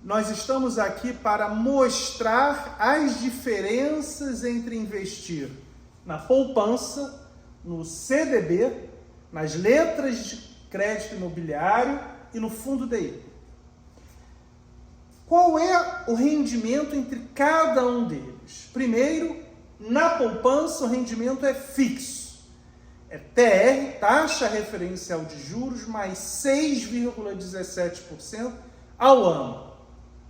nós estamos aqui para mostrar as diferenças entre investir na poupança, no CDB, nas letras de crédito imobiliário e no fundo DI. Qual é o rendimento entre cada um deles? Primeiro, na poupança o rendimento é fixo. É TR, taxa referencial de juros, mais 6,17% ao ano.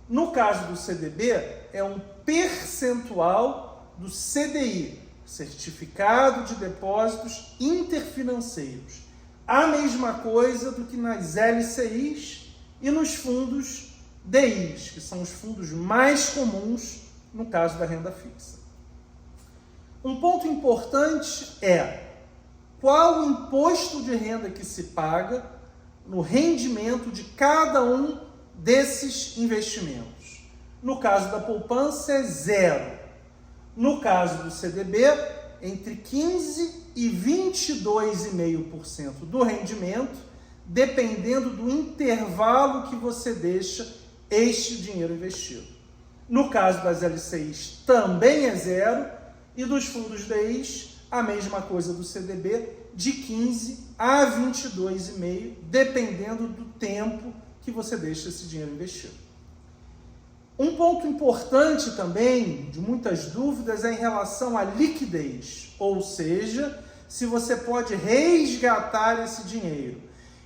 No caso do CDB, é um percentual do CDI, Certificado de Depósitos Interfinanceiros. A mesma coisa do que nas LCIs e nos fundos DIs, que são os fundos mais comuns no caso da renda fixa. Um ponto importante é qual o imposto de renda que se paga no rendimento de cada um desses investimentos. No caso da poupança é zero. No caso do CDB, entre 15% e 22,5% do rendimento, dependendo do intervalo que você deixa este dinheiro investido. No caso das LCIs, também é zero, e dos fundos DIs, a mesma coisa do CDB, de 15% a 22,5%, dependendo do tempo que você deixa esse dinheiro investido. Um ponto importante também, de muitas dúvidas, é em relação à liquidez, ou seja, se você pode resgatar esse dinheiro.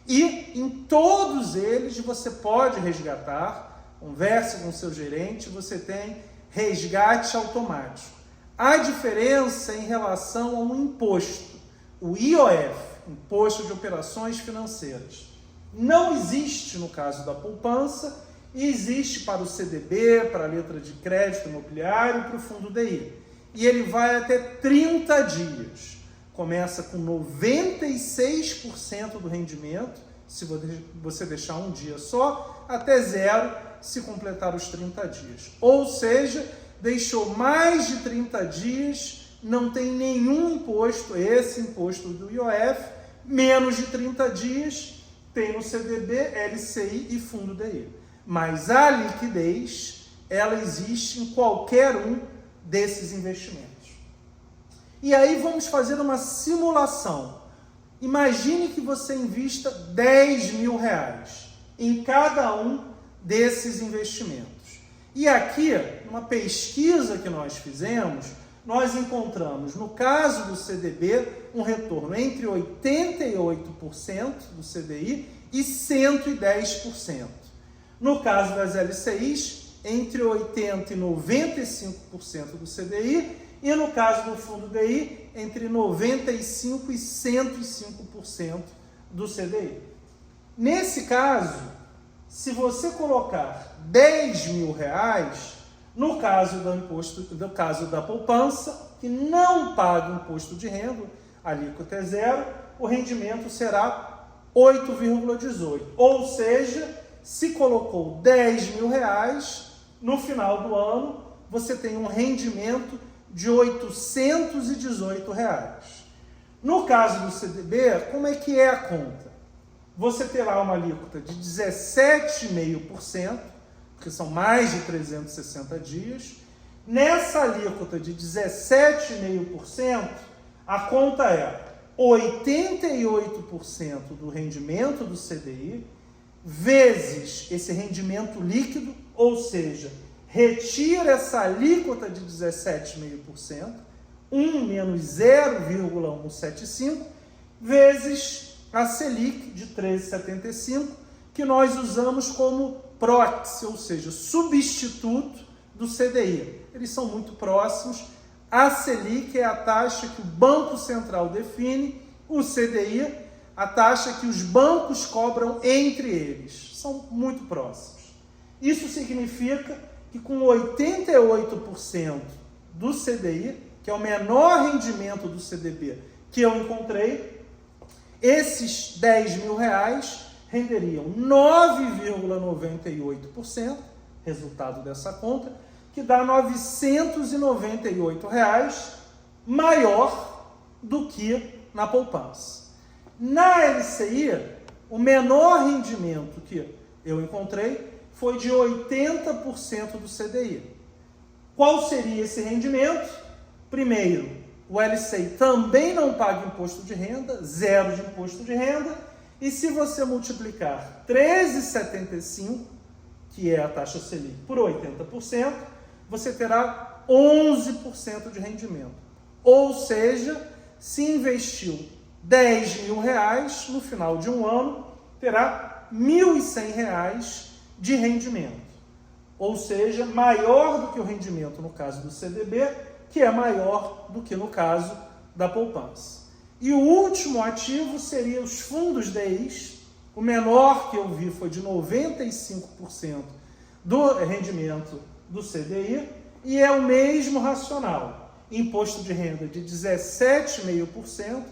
E em todos eles você pode resgatar, converse com o seu gerente, você tem resgate automático. A diferença é em relação a um imposto, o IOF, Imposto de Operações Financeiras. Não existe no caso da poupança, e existe para o CDB, para a letra de crédito imobiliário e para o fundo DI. E ele vai até 30 dias. Começa com 96% do rendimento, se você deixar um dia só, até zero se completar os 30 dias. Ou seja, deixou mais de 30 dias, não tem nenhum imposto, esse imposto do IOF, menos de 30 dias, tem no CDB, LCI e fundo DI. Mas a liquidez, ela existe em qualquer um desses investimentos. E aí vamos fazer uma simulação. Imagine que você invista R$10.000 em cada um desses investimentos. E aqui, numa pesquisa que nós fizemos, nós encontramos, no caso do CDB, um retorno entre 88% do CDI e 110%. No caso das LCIs, entre 80% e 95% do CDI, e no caso do fundo DI, entre 95% e 105% do CDI. Nesse caso, se você colocar R$10.000, no caso da poupança, que não paga imposto de renda, a alíquota é zero, o rendimento será 8,18%. Ou seja, se colocou R$10.000, no final do ano, você tem um rendimento de R$818. No caso do CDB, como é que é a conta? Você terá uma alíquota de 17,5%, porque são mais de 360 dias. Nessa alíquota de 17,5%, a conta é 88% do rendimento do CDI, vezes esse rendimento líquido, ou seja, retira essa alíquota de 17,5%, 1 menos 0,175, vezes a Selic de 13,75, que nós usamos como proxy, ou seja, substituto do CDI. Eles são muito próximos. A Selic é a taxa que o Banco Central define, o CDI, a taxa que os bancos cobram entre eles. São muito próximos. Isso significa que com 88% do CDI, que é o menor rendimento do CDB que eu encontrei, esses R$10.000 renderiam 9,98%, resultado dessa conta, que dá R$998, maior do que na poupança. Na LCI, o menor rendimento que eu encontrei foi de 80% do CDI. Qual seria esse rendimento? Primeiro, o LCI também não paga imposto de renda, zero de imposto de renda, e se você multiplicar 13,75, que é a taxa Selic, por 80%, você terá 11% de rendimento. Ou seja, se investiu R$10.000, no final de um ano, terá R$1.100 de rendimento. Ou seja, maior do que o rendimento no caso do CDB, que é maior do que no caso da poupança. E o último ativo seria os fundos DIs. O menor que eu vi foi de 95% do rendimento do CDI, e é o mesmo racional. Imposto de renda de 17,5%,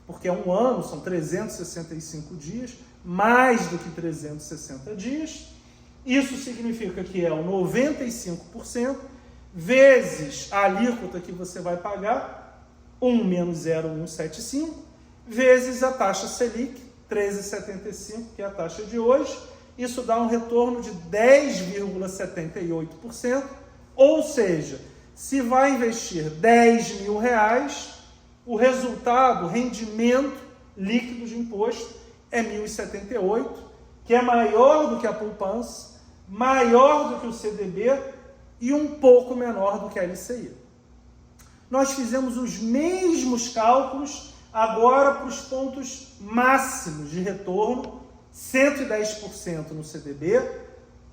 porque é um ano, são 365 dias, mais do que 360 dias. Isso significa que é o 95%, vezes a alíquota que você vai pagar, 1 menos 0,175, vezes a taxa Selic, 13,75, que é a taxa de hoje. Isso dá um retorno de 10,78%, ou seja, se vai investir R$10.000, o resultado, rendimento líquido de imposto é 1.078, que é maior do que a poupança, maior do que o CDB e um pouco menor do que a LCI. Nós fizemos os mesmos cálculos agora para os pontos máximos de retorno, 110% no CDB,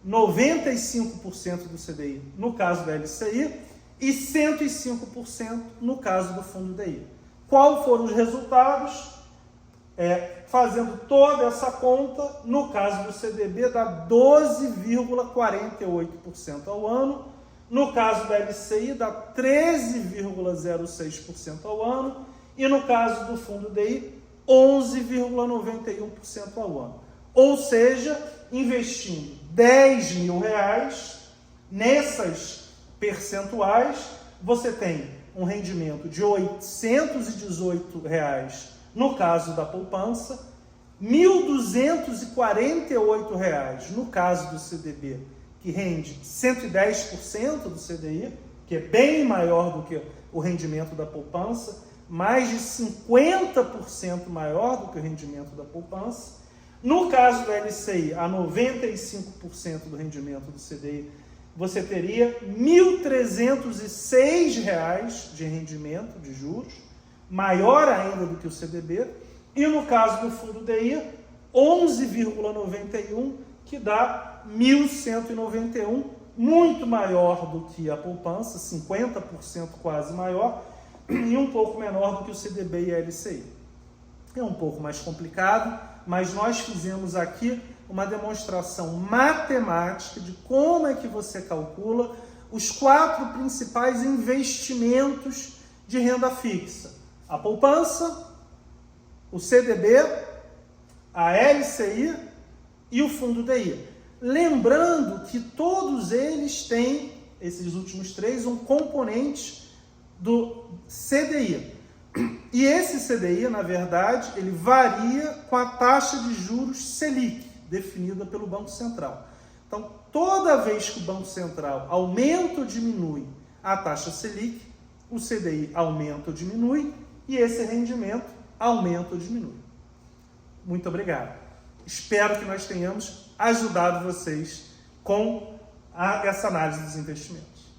95% do CDI no caso da LCI e 105% no caso do fundo DI. Qual foram os resultados? Fazendo toda essa conta, no caso do CDB dá 12,48% ao ano, no caso da LCI dá 13,06% ao ano e no caso do fundo DI 11,91% ao ano. Ou seja, investindo R$10.000 nessas percentuais, você tem um rendimento de R$ 818 no caso da poupança, R$ 1.248 no caso do CDB, que rende 110% do CDI, que é bem maior do que o rendimento da poupança, mais de 50% maior do que o rendimento da poupança. No caso da LCI, a 95% do rendimento do CDI, você teria R$ 1.306 de rendimento de juros, maior ainda do que o CDB, e no caso do fundo DI, 11,91, que dá 1.191, muito maior do que a poupança, 50% quase maior, e um pouco menor do que o CDB e a LCI. É um pouco mais complicado, mas nós fizemos aqui uma demonstração matemática de como é que você calcula os 4 principais investimentos de renda fixa: a poupança, o CDB, a LCI e o fundo DI. Lembrando que todos eles têm, esses últimos 3, um componente do CDI. E esse CDI, na verdade, ele varia com a taxa de juros Selic, definida pelo Banco Central. Então, toda vez que o Banco Central aumenta ou diminui a taxa Selic, o CDI aumenta ou diminui e esse rendimento aumenta ou diminui. Muito obrigado. Espero que nós tenhamos ajudado vocês com essa análise dos investimentos.